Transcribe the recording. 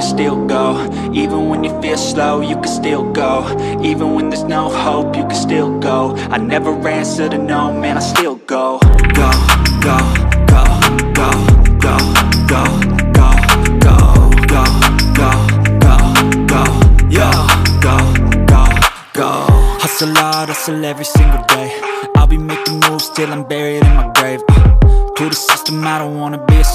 can still go. Even when you feel slow, you can still go. Even when there's no hope, you can still go. I never answer to no, man, I still go. Go, go, go, go, go, go, go, go, go, go, go, go, yo, go, go, go. Hustle hard, hustle every single day. I'll be making moves till I'm buried in my grave. To the system, I don't wanna be a